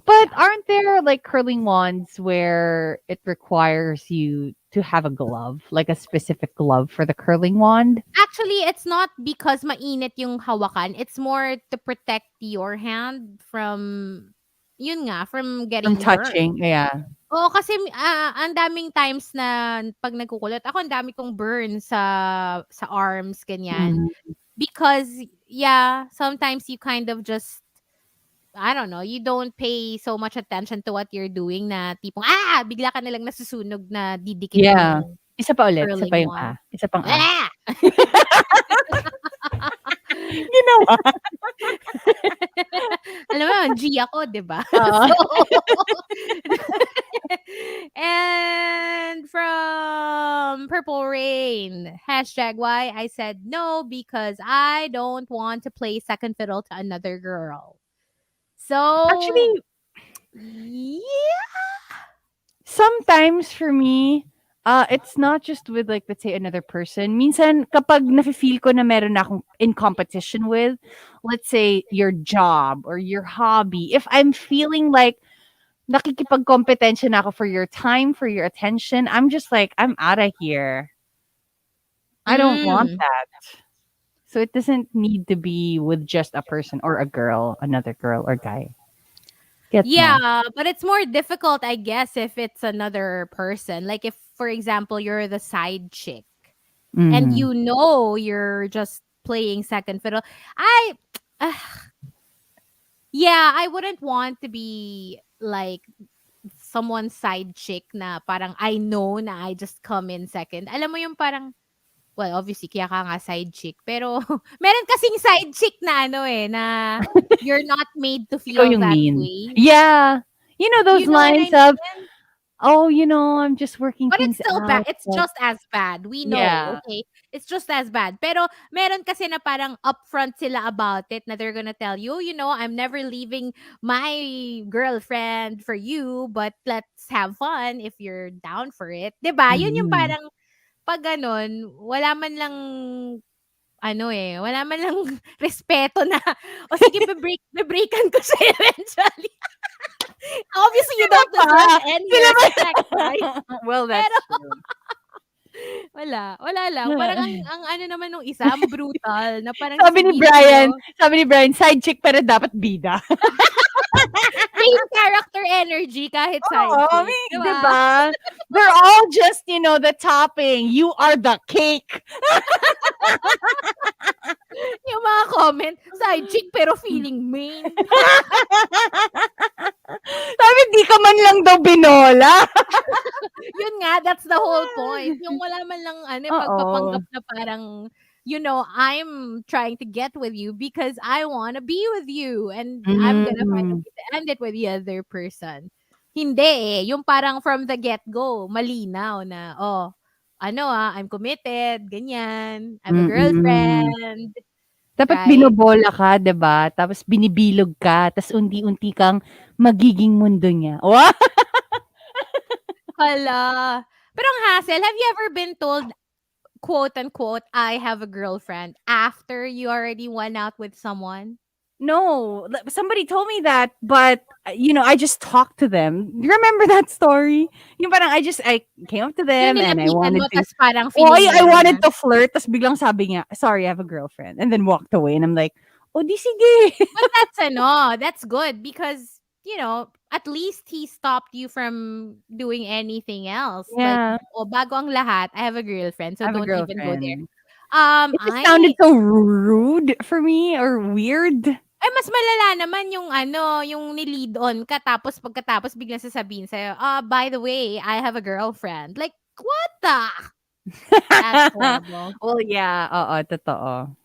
But Yeah. aren't there like curling wands where it requires you to have a glove, like a specific glove for the curling wand? Actually, it's not because mainit yung hawakan. It's more to protect your hand from, yun nga, from From getting burnt. touching, yeah. Oo, kasi ang daming times na 'pag nagkukulot ako, ang dami kong burn sa arms, ganyan. Mhm. Because, yeah, sometimes you kind of just, I don't know, you don't pay so much attention to what you're doing na tipong, bigla ka na lang nasusunog na didikit Yeah. yung Isa pa ulit, isa pa curling yung wand. isa pang Ah! Ginawa. Alam mo, G ako, 'di ba? Oo. So, and from Purple Rain, #why I said no because I don't want to play second fiddle to another girl. So, Actually, yeah. sometimes for me, it's not just with like let's say another person. Minsan kapag nafe-feel ko na meron na akong in competition with, let's say your job or your hobby, if I'm feeling like nakikipagkompetensya na ako for your time, for your attention, I'm just like, I'm out of here. I don't want Mm. that. So it doesn't need to be with just a person or a girl, another girl or guy. Gets mo? Yeah, but it's more difficult, I guess, if it's another person. Like if, for example, you're the side chick and Mhm. you know you're just playing second fiddle. I, yeah, I wouldn't want to be like someone's side chick na parang I know na I just come in second. Alam mo yung parang, well, obviously, kaya ka nga side chick. Pero, meron kasing side chick na ano eh, na you're not made to Ikaw feel yung that mean. way. Yeah. You know those You know what I lines of, mean? "Oh, I'm just working But it's things still bad. out, It's but" just as bad. We know, Yeah. okay? It's just as bad. Pero meron kasi na parang upfront sila about it na they're gonna tell you, I'm never leaving my girlfriend for you, but let's have fun if you're down for it. 'Di ba? Yun yung Mhm. parang pag ganun, wala man lang ano eh, wala man lang respeto na, o sige be-breakan ko siya eventually. Obviously, you Sila don't pa, deserve any sila pa. respect, right? Well, that's Pero true. wala lang. Parang ang ano naman nung isa, ang brutal na parang Sabi ni sasabihin Brian sa'yo, sabi ni Brian, "Side chick pero dapat bida." main character energy kahit side Oo, chick, 'di 'di ba? ba? We're all just, the topping. You are the cake. Yung mga comment, side chick pero feeling main. Sabi, di ka man lang daw binola. Yun nga, that's the whole point. Yung wala man lang Oo. pagpapanggap na parang, I'm trying to get with you because I want to be with you and I'm gonna find a Mm. way to end it with the other person. Hindi eh. Yung parang from the get-go, malinaw na, I'm committed, ganyan. I have a Mm. girlfriend, Dapat right? binobola ka, 'di ba? Tapos binibilog ka, tas unti-unti kang magiging mundo niya. Hala. Pero ang hassle, have you ever been told, quote unquote, I have a girlfriend after you already went out with someone? No, somebody told me that, but I just talked to them. You remember that story? Yung parang I came up to Yung them and I nilapitan mo, wanted to tas parang oh, I finingero wanted niya. to flirt, tas biglang sabi niya, "Sorry, I have a girlfriend." And then walked away and I'm like, "Oh, di sige." But that's good because, at least he stopped you from doing anything else. Like, Yeah, bago ang lahat, I have a girlfriend, I so have a don't even go there. girlfriend. It just sounded so rude for me or weird. Mas malala naman yung yung ni-lead on ka tapos pagkatapos biglang sasabihin sa'yo, by the way, I have a girlfriend. Like, what the? That's horrible. Well, yeah, oo, totoo.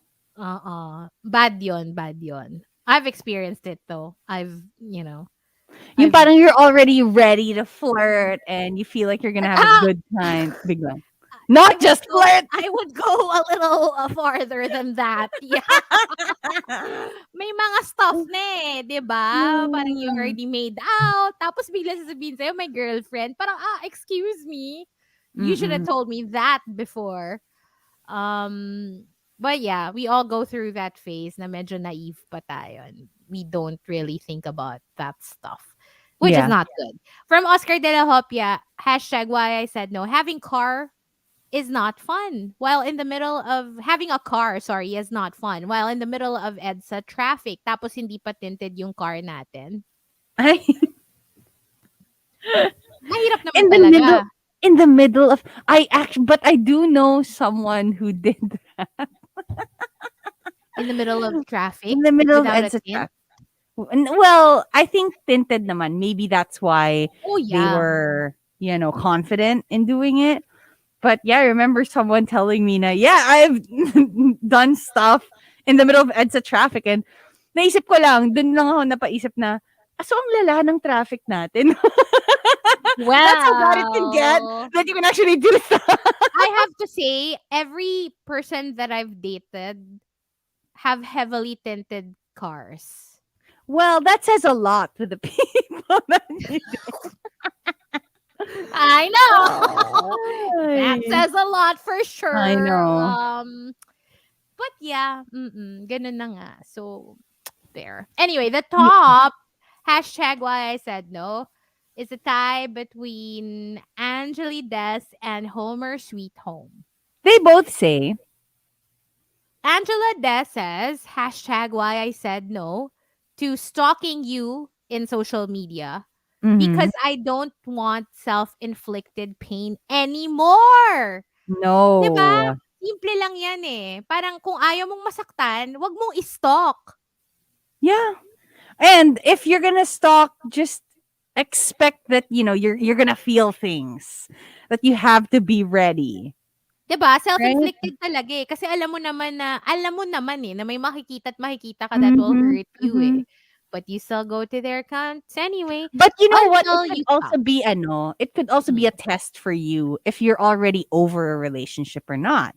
Bad yon, bad yon. I've experienced it though. Yung I've parang you're already ready to flirt and you feel like you're gonna have a ah, good time, biglang, "Not just flirt!" I would go a little farther than that. Yeah. May mga stuff na eh, 'di ba? Parang you Hmm. already made out, tapos bigla sasabihin sa'yo, "My girlfriend." Parang, excuse me? You should have Mm. told me that before. Um, but yeah, we all go through that phase na medyo naive pa tayo and we don't really think about that stuff, which is Yeah. not good. From Oscar De La Hopia, hashtag why I said no. Having car is not fun. While in the middle of having a car, sorry, is not fun. While in the middle of EDSA traffic, tapos hindi pa tinted yung car natin. Ay, Mahirap naman in the talaga. middle in the middle of but I do know someone who did that. In the middle of traffic In the middle of without a EDSA tint. traffic. Well, I think tinted naman. Maybe that's why Oh they yeah. were, confident in doing it. But yeah, I remember someone telling me na, yeah, I've done stuff in the middle of EDSA traffic and naisip ko lang, dun lang ako napaisip na, so ang lala ng traffic natin. That's how bad it can get Well, that you can actually do stuff. I have to say, every person that I've dated have heavily tinted cars. Well, that says a lot to the people that you I know. That Ay, says a lot for I sure. know. But yeah, ganun na nga. So, there. Anyway, the top hashtag why I said no is a tie between Angeli Des and Homer Sweet Home. They both say, Angela Des says hashtag why I said no to stalking you in social media mhm, because I don't want self-inflicted pain anymore. 'Di ba? no. Simple lang 'yan eh. Parang kung ayaw mong masaktan, 'wag mong i-stalk. Yeah. And if you're gonna stalk, just expect that, you're gonna feel things. That you have to be ready. 'Di ba? Right? Self-inflicted talaga eh. Kasi alam mo naman eh, na may makikita at makikita ka that will Mhm, hurt you mhm. eh. But you still go to their accounts anyway But you know what? until you stop. It could also be Mm. a test for you if you're already over a relationship or not.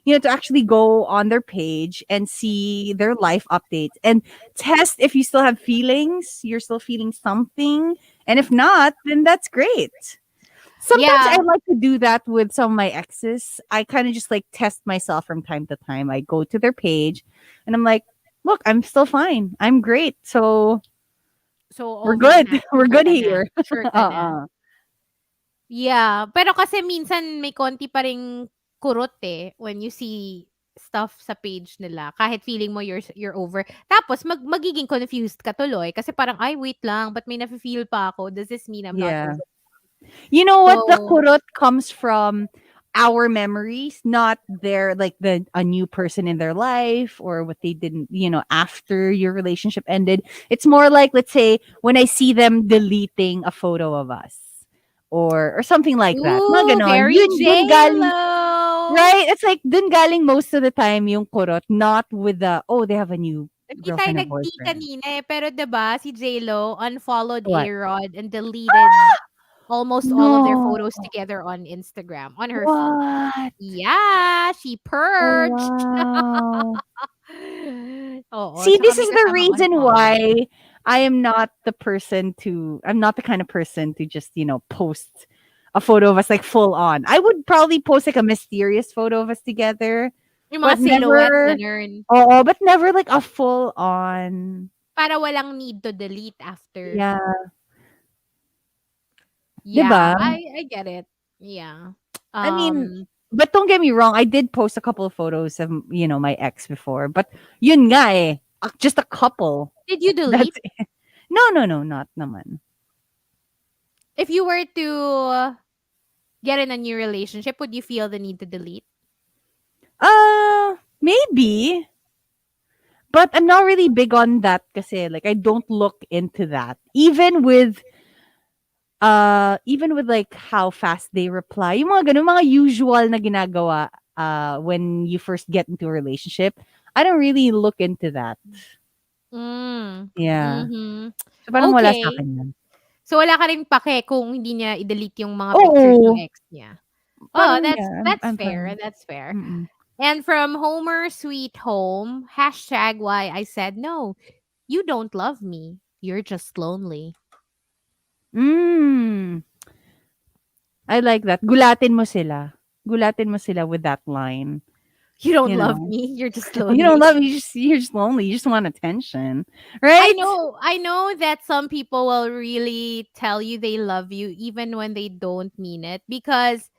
To actually go on their page and see their life updates and test if you still have feelings, you're still feeling something. And if not, then that's great. Sometimes I Yeah. like to do that with some of my exes. I kind of just like test myself from time to time. I go to their page and I'm like, look, I'm still fine. I'm great. So So, we're over good. na. We're Sure good ka na. here. Sure ka na. Uh-uh. Yeah. Pero kasi minsan may konti pa ring kurot eh when you see stuff sa page nila. Kahit feeling mo you're over. Tapos magiging confused ka tuloy kasi parang, ay, wait lang, but may nafe-feel pa ako. Does this mean I'm not Yeah. over? You know what? The So, kurot comes from our memories, not their like a new person in their life or what they didn't, after your relationship ended. It's more like, let's say, when I see them deleting a photo of us or something like that. Mga Ooh, ganon. very Dun galing, J-Lo. right? It's like dun galing most of the time yung kurot, not with the, oh, they have a new Hindi tayo girlfriend or nag-tea boyfriend. kanina eh, pero 'di ba si J-Lo unfollowed What? A-Rod and deleted almost all of their No. photos together on Instagram, on her feed. What? Yeah, she Oh, purged. wow. Oo, See, tsaka this may is the kasamang reason unfollow. why I'm not the kind of person to just, post a photo of us like full on. I would probably post like a mysterious photo of us together, Yung but mga silhouette, never, ganun. oh, but never like a full on. Para walang need to delete after. Yeah. Yeah, 'Di ba? I get it. Yeah. I mean, Um, but don't get me wrong, I did post a couple of photos of, my ex before, but yun nga eh, just a couple. did you That's delete? it. No, no, no, not naman. If you were to get in a new relationship, would you feel the need to delete? Maybe. But I'm not really big on that kasi like I don't look into that. Even with like how fast they reply. Yung mga ganun, mga usual na ginagawa when you first get into a relationship. I don't really look into that. Mm. Yeah. Mhm. So parang wala sa Okay. akin yan. So wala ka rin pake kung hindi niya i-delete yung mga pictures ng Oo. ex niya. Oh, Parang that's yeah, that's I'm fair. fine. That's fair. Mm-mm. And from Homer Sweet Home, hashtag why I said no. You don't love me. You're just lonely. Mm. I like that. Gulatin mo sila. Gulatin mo sila with that line. You don't You love know. me. You're just You don't lonely. love you're just lonely. You just want attention. Right? I know that some people will really tell you they love you even when they don't mean it because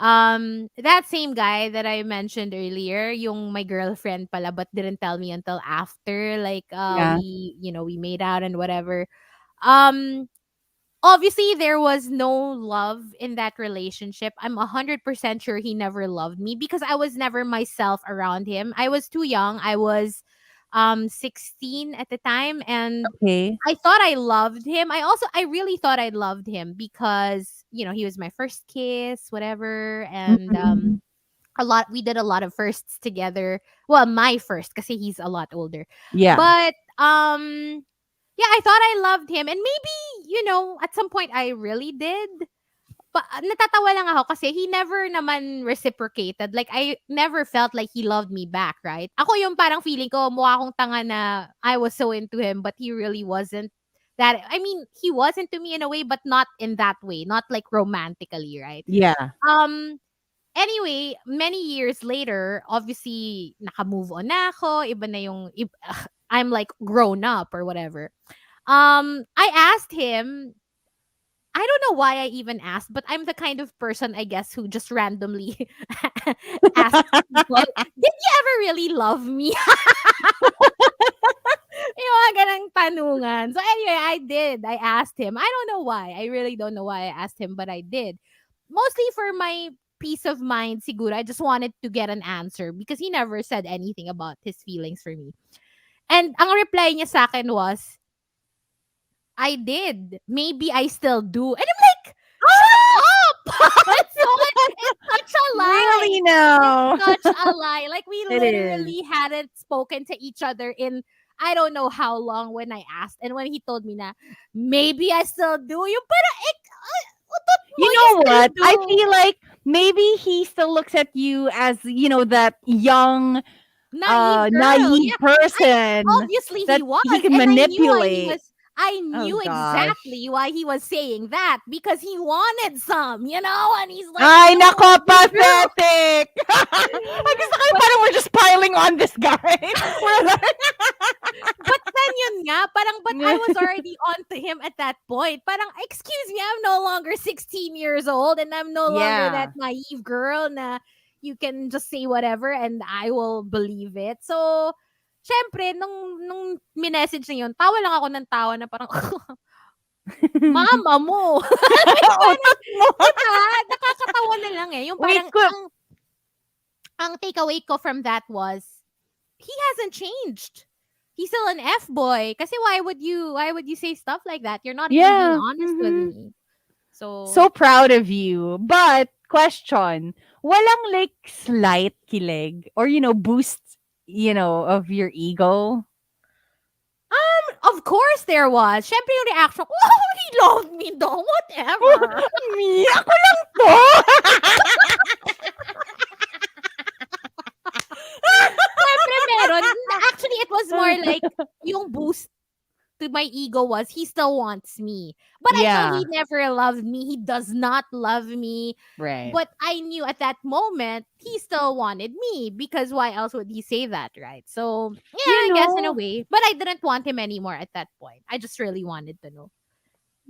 that same guy that I mentioned earlier, yung my girlfriend pala but didn't tell me until after like Yeah. we made out and whatever. Um Obviously there was no love in that relationship. I'm 100% sure he never loved me because I was never myself around him. I was too young. I was 16 at the time, and Okay. I thought I loved him. I really thought I loved him because, he was my first kiss, whatever, and Mm-mm. we did a lot of firsts together. Well, my first kasi he's a lot older. Yeah. But yeah, I thought I loved him, and maybe, at some point I really did. But natatawa lang ako kasi he never naman reciprocated. Like, I never felt like he loved me back, right? Ako yung parang feeling ko, mukha akong tanga na I was so into him, but he really wasn't that. I mean, he was into me in a way, but not in that way. Not like romantically, right? Yeah. Anyway, many years later, obviously, naka-move on na ako. Iba na yung, I'm like grown up or whatever. I asked him, I don't know why I even asked, but I'm the kind of person, I guess, who just randomly asks people, did you ever really love me? Yung mga ganang tanungan. So anyway, I did. I asked him. I don't know why. I really don't know why I asked him, but I did. Mostly for my peace of mind, siguro. I just wanted to get an answer because he never said anything about his feelings for me. And ang reply niya sa akin was, I did. Maybe I still do. And I'm like, shut up! It's such a lie. Really no. It's such a lie. Like, we It is. literally hadn't spoken to each other in I don't know how long when I asked. And when he told me na, maybe I still do. Yung parang, You know what? I feel like maybe he still looks at you as, that young naive girl. naive person Obviously that he was. he can And manipulate. I knew exactly why he was saying that because he wanted some, and he's like, Ay, "No, nako, you do." pathetic! I guess parang we're just piling on this guy. We're like, But then yun nga, but I was already on to him at that point. Parang, excuse me, I'm no longer 16 years old and I'm no longer that naive girl na you can just say whatever and I will believe it. So, syempre, nung minessage na yun, tawa lang ako ng tawa na parang, mama mo! Utak mo. Diba? Nakakatawa na lang eh. Yung Wait, parang, ang takeaway ko from that was, he hasn't changed. He's still an F-boy. Kasi why would you say stuff like that? You're not even being yeah. honest with me. So, So proud of you. But, question, walang like slight kilig or, boost, of your ego? of course there was. Syempre yung reaction, oh, he loved me though. Whatever. Me? Ako lang to? Syempre meron. Actually, it was more like, yung boost to my ego was, he still wants me. But I know he never loved me. He does not love me. Right. But I knew at that moment, he still wanted me. Because why else would he say that, right? So, yeah, I guess in a way. But I didn't want him anymore at that point. I just really wanted to know.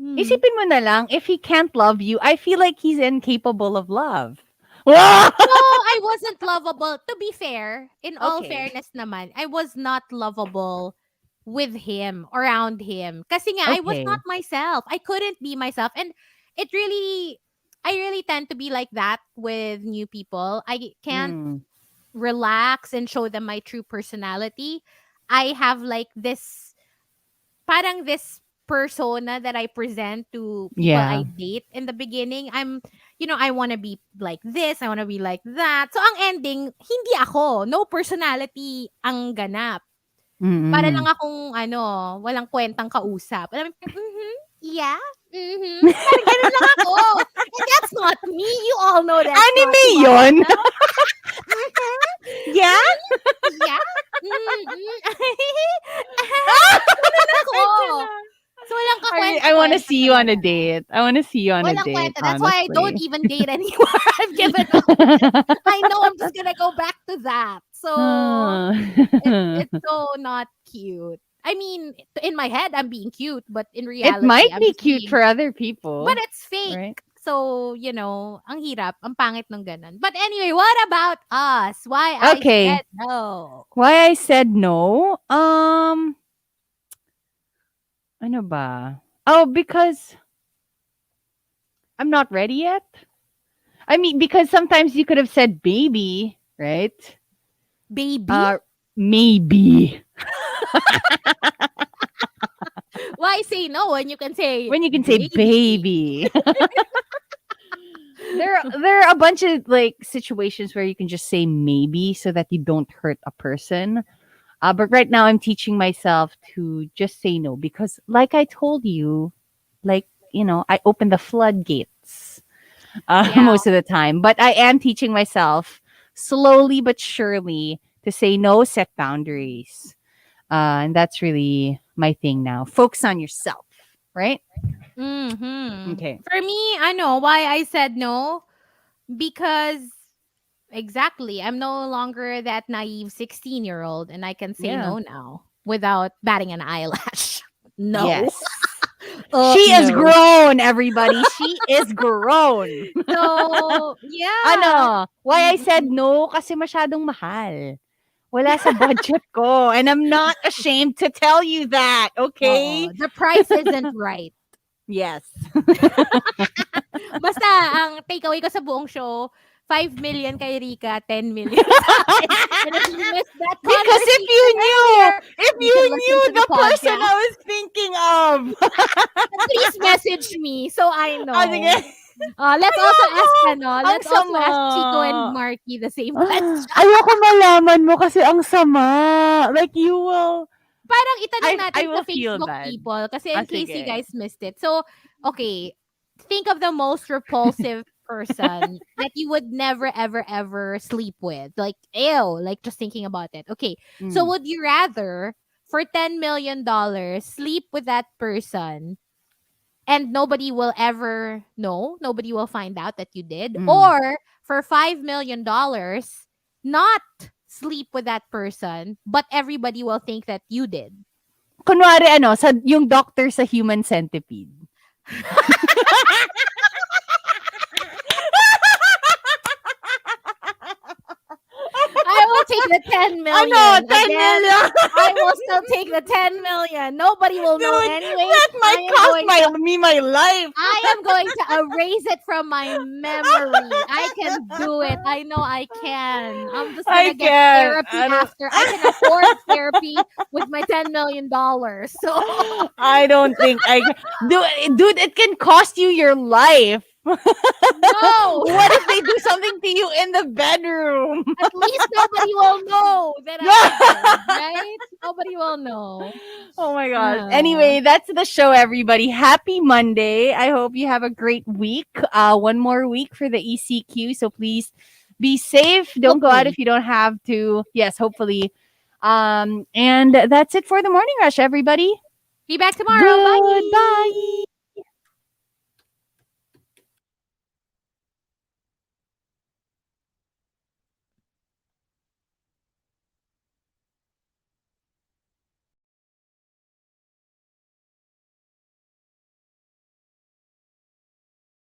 Isipin mo na lang, if he can't love you, I feel like he's incapable of love. No, I wasn't lovable. To be fair, in all fairness naman, I was not lovable with him, around him. Kasi nga, I was not myself. I couldn't be myself. And I really tend to be like that with new people. I can't relax and show them my true personality. I have like this, parang this persona that I present to people I date in the beginning. I want to be like this, I want to be like that. So ang ending, hindi ako, no personality ang ganap. Para lang akong walang kwentang kausap. Alam mo, yeah, parang ganun lang ako. And that's not me. You all know that. Anime yun? Yeah? Yeah? Ganun ako. So, walang kakwenta. I want to see you on a date. Walang date. Kwenta. That's why I don't even date anymore. I've given up. I know I'm just gonna go back to that. So, it's so not cute. I mean, in my head, I'm being cute, but in reality, it might I'm be cute for other people. But it's fake. Right? So, ang hirap, ang pangit ng ganun. But anyway, what about us? Why I said no? Why I said no? Ano ba? Oh, because I'm not ready yet. I mean, because sometimes you could have said baby, right? Baby? Maybe. Why say no when you can say baby? There are a bunch of like situations where you can just say maybe so that you don't hurt a person. But right now I'm teaching myself to just say no because like I told you, I open the floodgates most of the time. But I am teaching myself slowly but surely to say no, set boundaries. And that's really my thing now. Focus on yourself, right? Mm-hmm. Okay. For me, I know why I said no. Because exactly, I'm no longer that naive 16-year-old and I can say no now without batting an eyelash. No. Yes. She is grown, everybody. She is grown. So, yeah. Why I said no? Kasi masyadong mahal. Wala sa budget ko. And I'm not ashamed to tell you that, okay? The price isn't right. Yes. Basta, ang takeaway ko sa buong show, 5 million kay Rica, 10 million sa akin. And if you missed that because if you knew the person I was thinking of. Please message me so I know. Sige. Let's also ask Chico and Marky the same question. Ayoko malaman mo kasi ang sama. Like you will... Parang itanong natin sa Facebook bad. people kasi in case you guys missed it. So, okay. Think of the most repulsive person that you would never, ever, ever sleep with. Like, ew. Like, just thinking about it. Okay. So, would you rather, for $10 million, sleep with that person and nobody will ever know, nobody will find out that you did, or for $5 million, not sleep with that person, but everybody will think that you did? Kunwari, yung doctor sa Human Centipede. I will take the 10 million. 10 million. I will still take the 10 million. Nobody will know anyway. That might cost me my life. I am going to erase it from my memory. I can can do it. I know I can. I'm just I gonna get can't. therapy after. I can afford therapy with my $10 million. So I don't think I can. Dude, it can cost you your life. no. What if they do something to you in the bedroom? At least nobody will know that I did, right? Nobody will know. Oh my gosh. Uh, Anyway, that's the show, everybody. Happy Monday. I hope you have a great week. One more week for the ECQ. So please be safe. Don't go out hopefully. if you don't have to. Yes, hopefully. And that's it for the morning rush, everybody. Be back tomorrow. Bye. Goodbye.